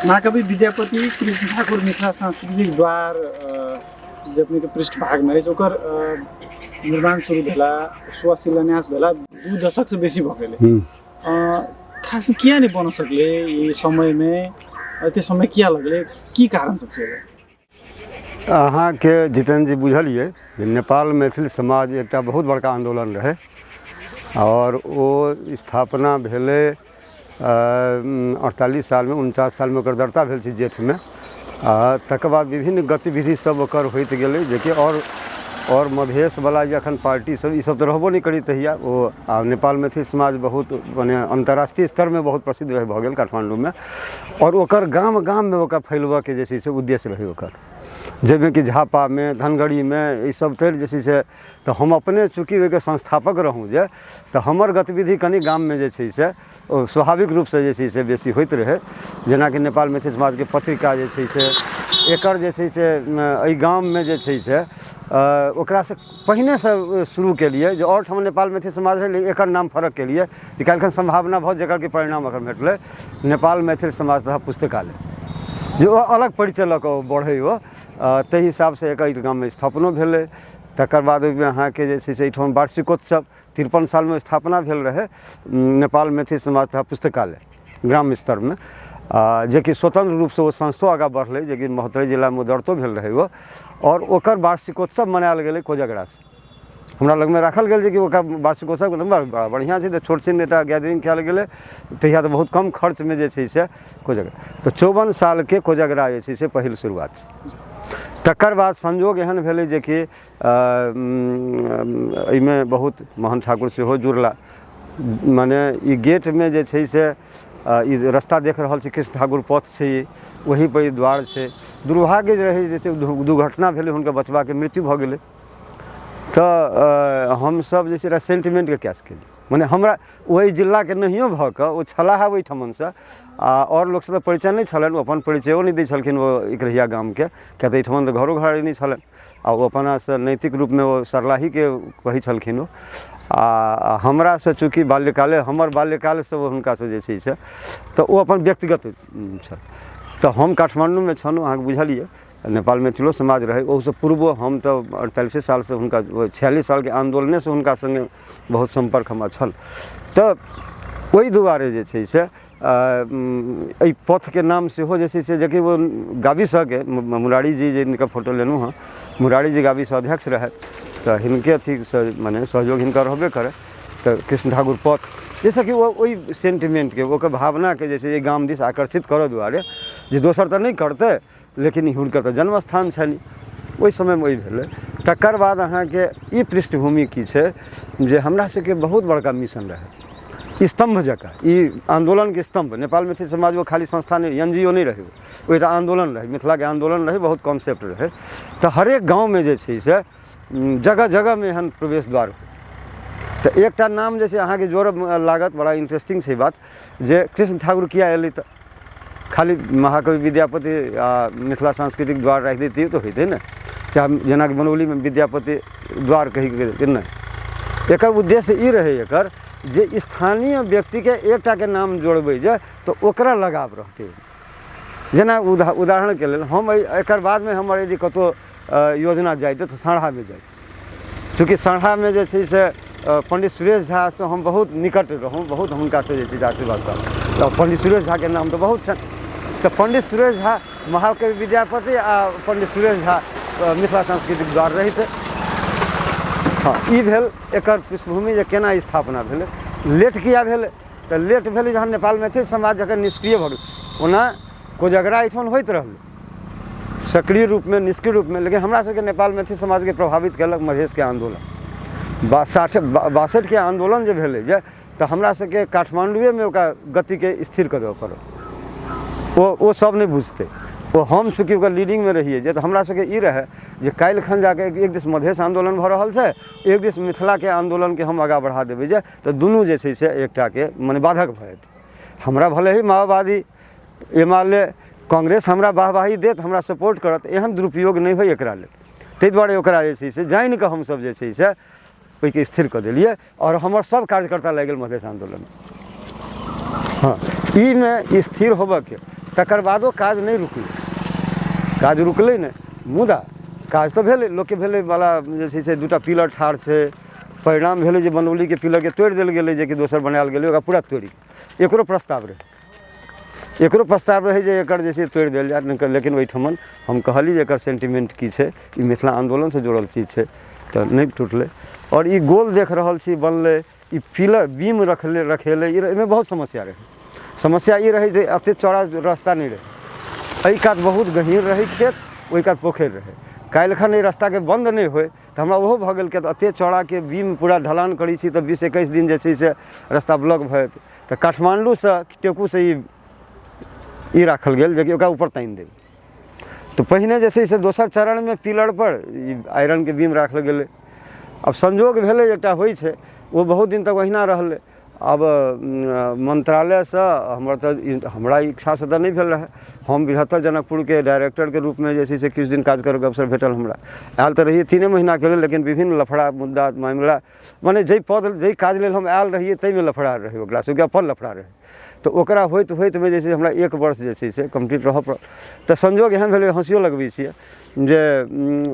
महाकवि विद्यापति कृष्ण ठाकुर मिथिला सांस्कृतिक द्वार जे अपने के पृष्ठभाग में ओकर निर्माण शुरू भेला सुवा शिलान्यास भेला 2 दशक से बेसी भ गेले। खास में किया नहीं बन सकले ये समय में ते समय किया लगले की कारण सबसे अहाँ के जितेंद्र जी बुझलिए नेपाल मैथिल समाज एक बहुत बड़का आंदोलन रहे और वो स्थापना भेले 48 साल में 49 साल में ओकर दर्ता भेल जेठ में तकर बाद विभिन्न गतिविधि सब ओकर होइत गेलै जेकि और मधेश वाला जखन पार्टी सब ई सब तो रहबो नहीं करी तहिया वो नेपाल मैथिल समाज बहुत माने अंतर्राष्ट्रीय स्तर में बहुत प्रसिद्ध रहे भ गेल काठमांडू में और ओकर गाम गाम में ओकर फैलबा के जैसे से उद्देश्य रहे ओकर जैमें कि झापा में धनगढ़ी में ये सब तर जैसे से तो हम अपने चूँकि वे संस्थापक रहूँ जे तो हमर गतिविधि कनी गाम में जे छै से स्वाभाविक रूप से जैसे से बेसी होइत रहे जेना कि नेपाल मैथिल समाज के पत्रिका जे छै से एकर जे छै से एहि गाम में जे छै से ओकरा से पहिने से शुरू के लिए जो और ठम नेपाल मैथिल समाज रहे एकर नाम फरक के लिए काल्हिखन संभावना भऽ जेकर के परिणाम अगर भेटलै नेपाल मैथिल समाज तथा पुस्तकालय जो अलग परिचय लऽ कऽ बढ़ै हो ताहि हिसाब से एक गाम में स्थापनो भेलै तकर बाद ओहिमे अहाँके जे छै से एहिठाम वार्षिकोत्सव 53 साल में स्थापना भेल रहे नेपाल मैथिल समाज तथा पुस्तकालय ग्राम स्तर में जेकि स्वतंत्र रूप से वो संस्थो आगाँ बढ़लै जेकि महोत्तरी जिला में उदरतो भेल रहे वो और ओकर वार्षिकोत्सव मनायल गेलै कोजगरा से हमरा लग में राखल गेल कि ओकर वार्षिकोत्सव बड़ा बढ़िया छै छोट छिन एकटा गैदरिंग कयल गेलै तहिया तो बहुत कम खर्च में जे छै से कोजगरा तो 54 साल के कोजगरा जे छै से पहिल शुरुआत छै तकर बाद संजोग एहन भेलै जे कि एहिमे बहुत मोहन ठाकुर सेहो जुड़ला माने ई गेट में जे छै से ई रास्ता देख रहल छी कृष्ण ठाकुर पथ छै वही पर द्वार छै दुर्भाग्य रहे जे दुर्घटना भेलै हुनकर बचबा के मृत्यु भऽ गेलै तो हम सब जे छै सेंटिमेंट के कैश केली माने हमरा वही जिला के नहियो भऽ कऽ ओ छलाह ओहिठमन से और लोग से परिचय नहीं छलन अपन परिचयो नहीं दै छलखिन वो इकरहिया गाम के क्या तो एहिठमन तो घरो घर नहीं छलन आ ओ अपना से नैतिक रूप में वो सरलाही के कहै छलखिन वो हमरा से चूँकि बाल्यकाले हमर बाल्यकाल से वो हुनका से जे छै से तो वो अपन व्यक्तिगत छल तो हम काठमांडू में छलहुँ अहाँके बुझलिए नेपाल मैथिलो समाज रहे ओहिसँ पूर्व हम तो 48 साल से हुनका 46 साल के आंदोलने से हुनका संगे बहुत संपर्क हमरा छल तो ओहि दुआरे जे छै से एहि पथ के नाम सेहो जे छै से जेकि वो गाबिस के मुरारी जी जिनका फोटो लेलहुँ हँ मुरारी जी गाबिस अध्यक्ष रहे तो हिनके अथी से माने सहयोग हिनका रहबे करे तो कृष्ण ठाकुर पथ जैसे कि वो वही सेंटिमेंट के ओकर भावना के जैसे गाम दिस आकर्षित करऽ दुआरे जे दोसर तो नहीं करते लेकिन हुनकर तो जन्म स्थान छनि ओहि समय में वही भेलै तकर बाद अहाँके ई पृष्ठभूमि की छै जे हमरा सबके बहुत बड़का मिशन रहे स्तंभ जकाँ ई आंदोलन के स्तंभ नेपाल मैथिल समाज वो खाली संस्था नहीं एनजीओ नहीं रहे वो एक आंदोलन रहे मिथिला के आंदोलन रहे बहुत कॉन्सेप्ट रहे तो हरेक गाँव में जे छै से जगह जगह में एहन प्रवेश द्वार हो तो एक नाम जैसे अहाँके जोड़ लागत बड़ा इंटरेस्टिंग छै बात जे कृष्ण ठाकुर किया एलै तो खाली महाकवि विद्यापति मिथिला सांस्कृतिक द्वार राखि दैतियै तो होइतै ने चाहे जेना कि बनौली में विद्यापति द्वार कहि के नहीं एकर उद्देश्य ई रहे एकर जे स्थानीय व्यक्ति के एकटा के नाम जोड़बै जे तो ओकरा लगाव रहतै जेना उदाहरण के लेल हम एकर बाद में हमर यदि कतौ योजना जाइते तो साँढ़ा में जाइते चूँकि साँढ़ा में जे छै से पंडित सुरेश झा से हम बहुत निकट रहूँ बहुत हुनका से जे छै आशीर्वाद प्राप्त तो पंडित सुरेश झा के नाम तो बहुत छनि तो पंडित सुरेश झा महाकवि विद्यापति आ पंडित सुरेश झा मिथिला सांस्कृतिक द्वार रहिते हाँ ई भेल एकर पृष्ठभूमि जे केना स्थापना भेलै लेट किया भेलै तो लेट भेलै जहन नेपाल मैथिल समाज जखन निष्क्रिय भऽ गेल ओना कोजगरा एहिठाम होइत रहलै सक्रिय रूप में निष्क्रिय रूप में लेकिन हमरा सबके नेपाल मैथिल समाज के प्रभावित केलक मधेश के आंदोलन 62 के आंदोलन जे भेलै जे तो हमरा सबके काठमांडुए में ओकरा गति के स्थिर कर देबऽ पड़ल वो सब नहीं बुझते वो हम चूँकि ओकर लीडिंग में रहिए जे तो हमरा सबके ई रहे जे काल्हिखन जाके एक दिस मधेश आंदोलन भऽ रहल छै एक दिस मिथिला के आंदोलन के हम आगाँ बढ़ा देबै जे तो दुनू जे छै से एकटा के माने बाधक भऽ जेतै हमरा भले ही माओवादी एमाले कांग्रेस हमरा वाहवाही देत हमरा सपोर्ट करत एहन दुरुपयोग नहीं होइ एकरा लेल ताहि दुआरे ओकरा जे छै से जानि कऽ हमसब जे छै से ओहिके स्थिर कऽ देलिए और हमर सब कार्यकर्ता लागि गेल मधेश आंदोलन हाँ ई में स्थिर होबऽ के तकर बादो काज नहीं रुकलै, काज रुकलै नहीं, मुदा काज तो भेलै, लोकके भेलै वाला जे छै से दूटा पिलर ठाढ़ छै, परिणाम भेलै जे बनौलीके पिलरके तोड़ि देल गेलै, जेकि दोसर बनायल गेलै ओकरा पूरा तोड़ि, एकरो प्रस्ताव रहै जे एकर जे छै तोड़ि देल जाय, लेकिन ओहिठमन हम कहली जे एकर सेंटिमेंट की छै, ई मिथिला आंदोलनसँ जुड़ल चीज छै तऽ नहि टूटलै। और ई गोल देख रहल छी बनलै, ई पिलर बीम रखेलै, एहिमे बहुत समस्या रहै। समस्या ई रहै जे एतेक चौड़ा रास्ता नहीं रहै, एहि कात बहुत गहीर रहै खेत, ओहि कात पोखरि रहै। काल्हि खन एहि रास्ताके बंद नहीं होय तऽ हमरा ओहो भऽ गेल कि एतेक चौड़ाके बीम पूरा ढलान करै छी तऽ 20-21 दिन जे छै से रास्ता ब्लॉक भऽ जेतै, तऽ काठमांडूसँ टेकूसँ ई राखल गेल जेकि ओकरा ऊपर तानि देबै। तो पहिने जे छै से दोसर चरणमे पिलर पर ई आयरनके बीम राखल गेलै। अब संजोग भेलै एकटा होइ छै, वो बहुत दिन तक ओहिना रहलै। अब मंत्रालयसँ हमरा इच्छासँ तऽ नहीं भेल रहै, हम बृहत्तर जनकपुरके डायरेक्टरके रूपमे जे छै से किछु दिन काज करैके अवसर भेटल हमरा। आयल तऽ रहिए 3 महीना के लेल, लेकिन विभिन्न लफड़ा मुद्दा मामला, माने जाहि काज लेल हम आयल रहिए ताहिमे लफड़ा रहै, ओकरासँ अपन लफड़ा रहै, तो ओकरा होइत में जे हमरा 1 वर्ष जे छै से कंप्लीट रहऽ पड़ल। तऽ संजोग एहन भेलै, हँसियो लगबै छियै जे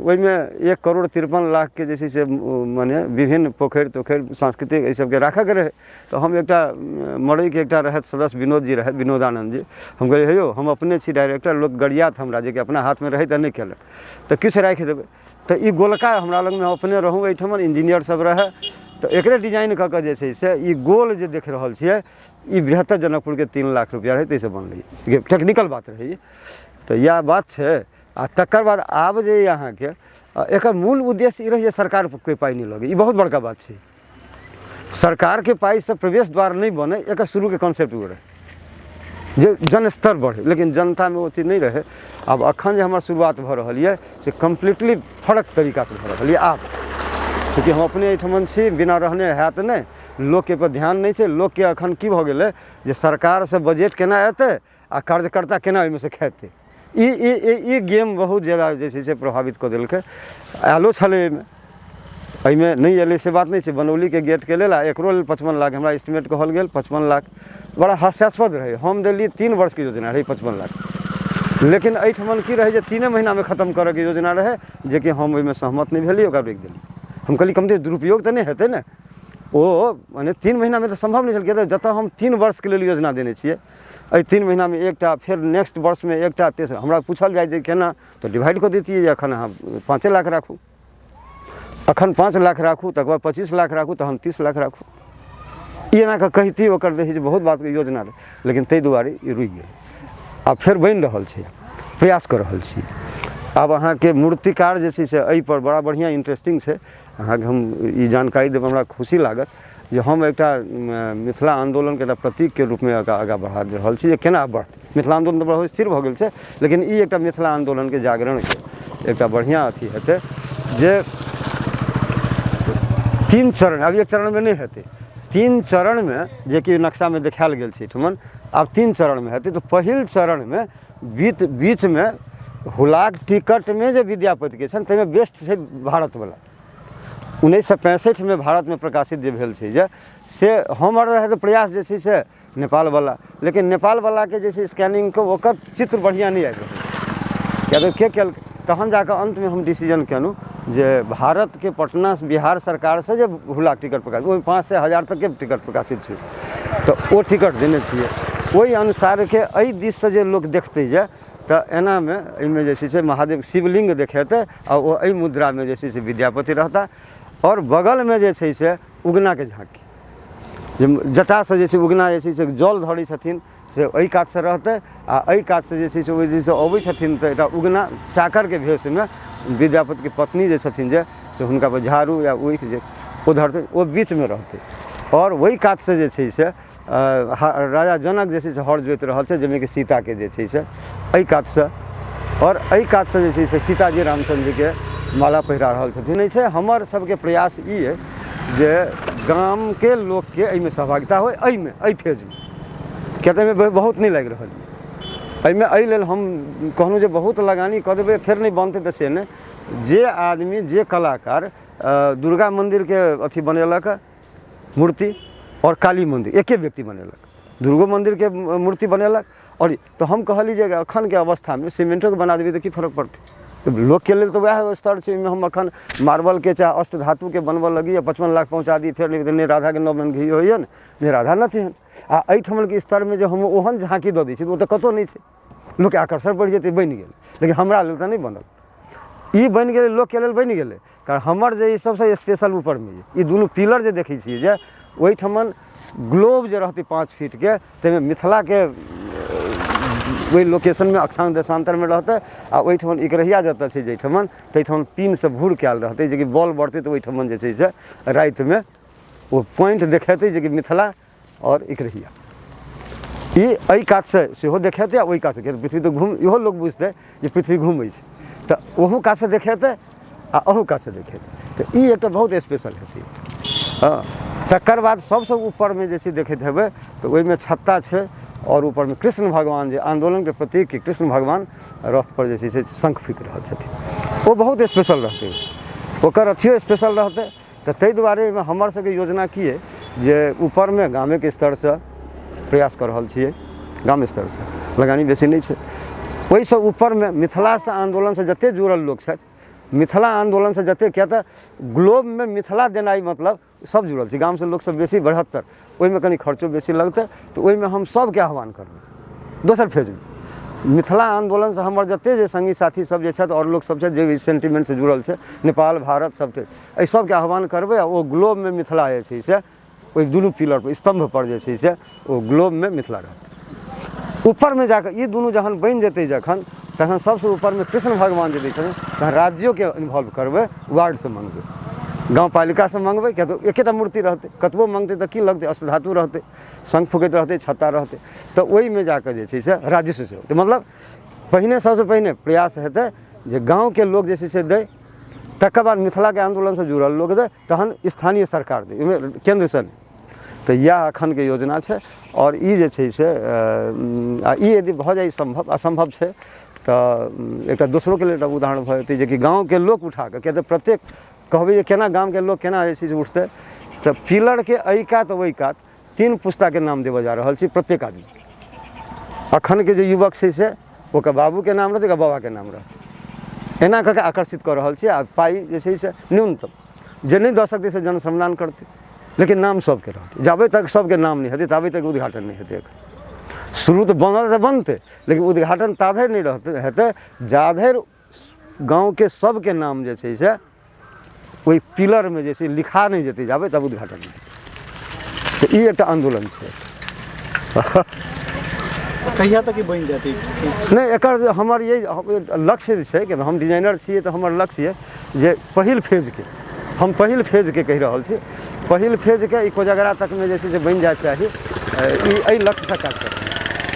ओहिमे 1,53,00,000 के जे छै से माने विभिन्न पोखरि तोखरि सांस्कृतिक एहि सबके राखऽके रहै। तऽ हम एकटा मरईके एकटा रहथि सदस्य विनोद जी रहथि, विनोदानंद जी, हम कहलिए हे यौ हम अपने छी डायरेक्टर, लोक गरियात हमरा जे कि अपना हाथमे रहै तऽ नहीं केलक, तऽ किछु राखि देबै। तऽ ई गोलका हमरा लगमे हम अपने रहूँ, एहिठमन इंजीनियर सब रहै, तो एकरे डिजाइन कऽ के जे छै से ई गोल जे देख रहल छियै ई बृहत्तर जनकपुरके 3 लाख रुपया रहै, ताहिसँ बनलै, टेक्निकल बात रहै। तऽ इएह बात छै। आ तकर बाद आब जे अहाँके एकर मूल उद्देश्य ई रहै जे सरकारके पाइ नहीं लगे, ई बहुत बड़का बात छै। सरकारके पाइसँ प्रवेश द्वार नहीं बने, एकर शुरूके कॉन्सेप्ट ओ रहै जे जन स्तर बढ़े, लेकिन जनतामे ओ चीज नहीं रहे। अब अखन जे हमर शुरुआत भऽ रहल यऽ से कम्प्लीटली फर्क तरीकासँ भऽ रहल यऽ आब, क्योंकि हम अपने एहिठमन छी, बिना रहने हैत नहीं, लोकके पर ध्यान नहीं छै। लोकके अखन की भऽ गेलै जे सरकारसँ बजट केना एतै आ कार्यकर्ता केना ओहिमे से खेतै, ई गेम बहुत ज़्यादा जे छै से प्रभावित कऽ देलकै। आयलो छलै एहिमे नहीं एलै से बात नहीं छै। बनौलीके गेटके लेल आ एकरो लेल 55 लाख हमरा एस्टिमेट कहल गेल, 55 लाख बड़ा हास्यास्पद रहै। हम देलिए 3 वर्षके योजना रहै 55 लाख, लेकिन एहिठमन की रहै जे 3 महीनामे खत्म करैके योजना रहै, जेकि हम ओहिमे सहमत नहीं भेलिए, ओकरा रोकि देलिए। हम कहलिए कम दुरुपयोग तऽ नहीं हेतै ने, ओ माने 3 महीनामे तऽ संभव नहीं छल। जतऽ हम 3 वर्षके लेल योजना देने छियै, एहि 3 महीनामे एकटा, फिर नेक्स्ट वर्षमे एकटा, तेसर हमरा पूछल जाए जे केना, तो डिवाइड कऽ दैतियै जे एखन अहाँ 5 लाख राखू, अखन 5 लाख राखू, तकर बाद 25 लाख राखू, तहन 30 लाख राखू, ई एना कऽ कहितियै। ओकर रहै जे बहुत बातके योजना रहै, लेकिन ताहि दुआरे ई रुकि गेल। आब फेर बनि रहल छै, प्रयास कऽ रहल छी। आब अहाँके मूर्तिकार जे छै से एहि पर बड़ा बढ़िआँ इंटरेस्टिंग छै। अहाँके हम ई जानकारी देब, हमरा खुशी लागत जे हम एकटा मिथिला आंदोलनके एकटा प्रतीकके रूपमे आगाँ बढ़ा रहल छी जे केना बढ़तै। मिथिला आंदोलन तऽ बहुत स्थिर भऽ गेल छै, लेकिन ई एकटा मिथिला आंदोलनके जागरणके एकटा बढ़िआँ अथी हेतै जे 3 चरण, अब 1 चरणमे नहीं हेतै, 3 चरणमे जेकि नक्शामे देखायल गेल छै एहिठमन, आब 3 चरणमे हेतै। तऽ पहिल चरणमे बीचमे हुलाक टिकटमे जे विद्यापतिके छनि ताहिमे बेस्ट छै भारतवला, 1965 में भारत में प्रकाशित जे भेल छै जे से हमर रहे तो प्रयास जे छै से नेपालवला, लेकिन नेपालवलाके जे छै स्कैनिंगके ओकर चित्र बढ़िआँ नहीं आबि रहल, किया के तहन जाकऽ अंतमे हम डिसीजन केलहुँ जे भारतके पटना बिहार सरकारसँ जे हुलाक टिकट प्रकाशित, ओहिमे 500 से 1000 तकके टिकट प्रकाशित छै, तऽ ओ टिकट देने छियै। ओहि अनुसारके एहि दिससँ जे लोक देखतै जे तऽ एनामे एहिमे जे छै से महादेव शिवलिंग देखेतै आ ओ एहि मुद्रामे जे छै से विद्यापति रहता, और बगलमे जे छै से उगनाके झाँकी, जे जटासँ जे छै उगना जे छै से जल धरै छथिन से एहि कातसँ रहतै, आ एहि कातसँ जे छै से ओहि दिनसँ अबै छथिन तऽ एकटा उगना चाकरके भेषमे विद्यापतिके पत्नी जे छथिन जे से हुनका पर झाड़ू या ऊखि जे ओ धरतै, ओ बीचमे रहतै। और ओहि कातसँ जे छै से राजा जनक जे छै से हर जोति रहल छै, जाहिमे कि सीताके जे छै से एहि कातसँ, और एहि कातसँ जे छै से सीताजी रामचंद्र जीके माला पहिरा रहल छथिन। नहि छै हमर सबके प्रयास ई अइ जे गामके लोकके एहिमे सहभागिता होइ, एहि फेजमे, किया तऽ एहिमे बहुत नहीं लागि रहल है। एहिमे एहि लेल हम कहलहुँ जे बहुत लगानी कऽ देबै फेर नहीं बनतै, तऽ से नहीं। जे आदमी जे कलाकार दुर्गा मन्दिरके अथी बनेलक मूर्ति और काली मन्दिर एके व्यक्ति बनेलक, दुर्गो मन्दिरके मूर्ति बनेलक और तो हम कहली जे अखन के अवस्था में सीमेंटो के बना देबी तो की फर्क पड़ते। लोग के लिए तो वह स्तर से हम अखन मार्बल के चाहे अष्ट धातु के बनबऽ लगी 55 लाख पहुँचा दी, फिर नहीं राधा के 9 मन घी होइए ने राधा न छन आ एहिठमन के स्तर में जो हम ओहन झाँकी दऽ दै छी ओ तऽ कतौ नहीं छै। लोग के आकर्षण बढ़ि जेतै, बनि गेल, लेकिन हमरा लेल तऽ नहीं बनल। ई बनि गेलै, लोग के लेल बनि गेलै, कारण हमर जे ई सबसे स्पेशल ऊपर में ई दुनू पिलर जे देखै छियै जे ओहिठमन ग्लोब जे रहते 5 फीट के, तैमें मिथिला के वही लोकेशन में अक्षांश देशांतर में रहते आ ओहिठमन इकरहिया जतऽ छै जेठमन तैठमन पिन से भूर कयल रहते जे कि बॉल बढ़ते तो ओहिठमन जे छै से राति में वो पॉइंट देखेते जे कि मिथिला और इकरहिया ई एहि कात से सेहो देखेते आ ओहि कात से पृथ्वी तो घूम, इहो लोग बुझते जे पृथ्वी घूमै छै तऽ ओहू कात से देखेते आ अहू कात से देखेते, तऽ ई एकटा बहुत स्पेशल हेतै। हाँ, तकर बाद सबसे ऊपर में जैसे देखते हेबै तो ओहिमे छत्ता छै और ऊपर में कृष्ण भगवान जे आंदोलन के प्रतीक के कृष्ण भगवान रथ पर जे छै से शंख फूंकि रहल छथिन, वो बहुत स्पेशल रहतै, ओकर अथियो स्पेशल रहतै। तऽ ताहि दुआरे में हमर सबके योजना की है जे ऊपर में गामे के स्तर से प्रयास कर रहल छियै, गाम स्तर से लगानी बेसी नहीं छै। ओहि से ऊपर में मिथिला से आंदोलन से जते जुड़ल लोग छथि, मिथिला आंदोलन से जते, क्या तऽ ग्लोब में मिथिला देनाई मतलब सब जुड़ल छै, गाम से लोग सब बेसी 72, ओहिमे कनी खर्चो बेसी लगतै, तो ओहिमे हम सबके आह्वान करबै। दोसर फेज में मिथिला आंदोलन से हमर जते जे संगी साथी सब जे छथि और लोग सब छथि जे सेंटिमेंट से जुड़ल छै, नेपाल भारत सब छै, एहि सबके आह्वान करबै आ ओ ग्लोब में मिथिला जे छै से ओहि दुनू पिलर पर स्तंभ पर जे छै से ओ ग्लोब में मिथिला रहतै। ऊपर में जाकर ई दुनू जखन बनि जेतै जखन, तखन सबसे ऊपर में कृष्ण भगवान जे दै छथिन तखन राज्यों के इन्वॉल्व करबै, वार्ड से मंगबै, गाँव पालिका से मंगबै, क्या तो एकेटा मूर्ति रहतै, कतबो मंगतै तऽ की लगतै, अष्टधातु रहतै, शंख फूकैत रहतै, छत्ता रहतै, तऽ ओहिमे जाकर जे छै से राज्य से होतै। मतलब पहिने सबसे पहिने प्रयास हेतै जे गाँव के लोग जे छै से दै, तकर बाद मिथिला के आंदोलन से जुड़ल लोग दे, तहन स्थानीय सरकार दे, ओहिमे केंद्र से नहीं। तो यह अखन के योजना छै और ई जे छै से ई यदि भऽ जाइ संभव, असंभव छै तऽ एकटा दोसरो के लेल एकटा उदाहरण भऽ जेतै जे कि गाँव के लोक उठा कऽ, किया तऽ प्रत्येक कहबै जे केना गाम के लोग केना जे छै से उठतै, तऽ पिलर के एहि कात ओहि कात 3 पुस्ता के नाम देबऽ जा रहल छी प्रत्येक आदमी। अखन के जे युवक छै से ओकर बाबू के नाम रहतै, ओकर बाबा के नाम रहतै, एना कऽ के आकर्षित कऽ रहल छी। आ पाइ जे छै से न्यूनतम जे नहीं दऽ सकतै से जन सम्मान करतै, लेकिन नाम सबके रहतै, जाबे तक सबके नाम नहीं हेतै ताबे तक उद्घाटन नहीं हेतै। शुरू तो बनल तऽ बनतै, लेकिन उद्घाटन ताधरि नहीं रहतै हेतै जाधरि गाँव के सबके नाम जे छै से ओहि पिलर में जे छै लिखा नहीं जेतै, जाबे तब उद्घाटन नहीं हेतै। तऽ ई एकटा आंदोलन छै। कहिया तक ई बनि जेतै? नहीं, एकर हमर ये लक्ष्य छै कि हम डिजाइनर छियै तऽ हमर लक्ष्य है जे पहिल फेज के, हम पहिल फेज के कहि रहल छी, पहिल फेज के ई कोजगरा तक में जे छै से बनि जाए चाही, ई एहि लक्ष्य से काज करब।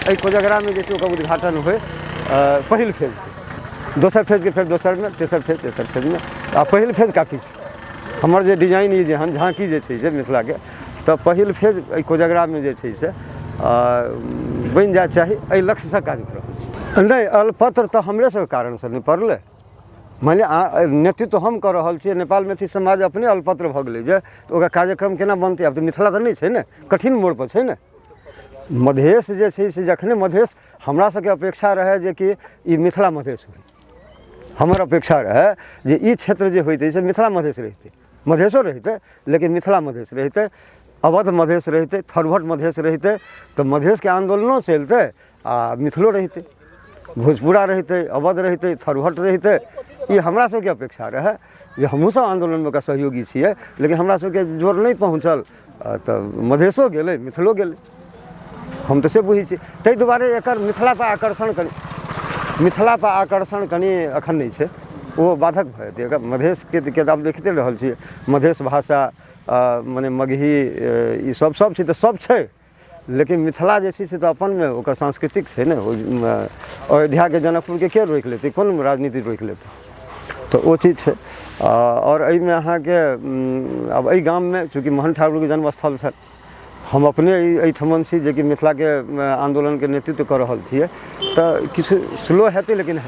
एहि कोजगरा में जे छै ओकर उद्घाटन होय पहिल फेज के, दोसर फेज के फेर दोसर में, तेसर फेज में, आ पहिल फेज काफी छै। हमर जे डिजाइन ई जेहन झाँकी जे छै से मिथिला के, तऽ पहिल फेज एहि कोजगरा में जे छै से बनि जाए चाही, एहि लक्ष्य से काज कऽ रहल छी। नहीं, अल्पत्र तऽ हमरे सबके कारण से नहीं पड़लै, मान लिअ नेतृत्व हम कऽ रहल छियै, नेपाल मैथिल समाज अपने अल्पत्र भऽ गेलै जे ओकर कार्यक्रम केना बनतै। आब तऽ मिथिला तऽ नहीं छै ने, कठिन मोड़ पर छै ने। मधेश जे छै से जखने मधेश हमरा सबके अपेक्षा रहै जे कि ई मिथिला मधेश होइ, हमर अपेक्षा रहै जे ई क्षेत्र जे होइतै से मिथिला मधेश रहितै, मधेशो रहितै लेकिन मिथिला मधेश रहितै, अवध मधेश रहितै, थरभट मधेश रहितै, तऽ मधेश के आंदोलनो चलितै आ मिथिलो रहितै, भोजपुरा रहितै, अवध रहितै, थरभट रहितै। ई हमरा सबके अपेक्षा रहै जे हमहूँ सब आंदोलन में सहयोगी छियै, लेकिन हमरा सबके जोर नहीं पहुँचल तऽ मधेशो गेलै, मिथिलो गेलै, हम तऽ से बुझै छी। ताहि दुआरे एकर मिथिला पर आकर्षण कनि अखन नहीं छै, वो बाधक भऽ जेतै। एकर मधेश के किताब देखते रहल छियै, मधेश भाषा मने मगही ई सब छै तऽ सब छै, लेकिन मिथिला जे छै से तऽ अपन में ओकर सांस्कृतिक छै ने। अयोध्या के जनकपुर के रोकि लेतै, कोन राजनीति रोकि लेतै, तो वो चीज छै। और एहिमे अहाँके अब एहि गाम में चूँकि मोहन ठाकुर के जन्मस्थल छै, हम अपने एहिठमन छी जे कि मिथिला के आंदोलन के नेतृत्व कऽ रहल छियै, तऽ किछु स्लो हेतै लेकिन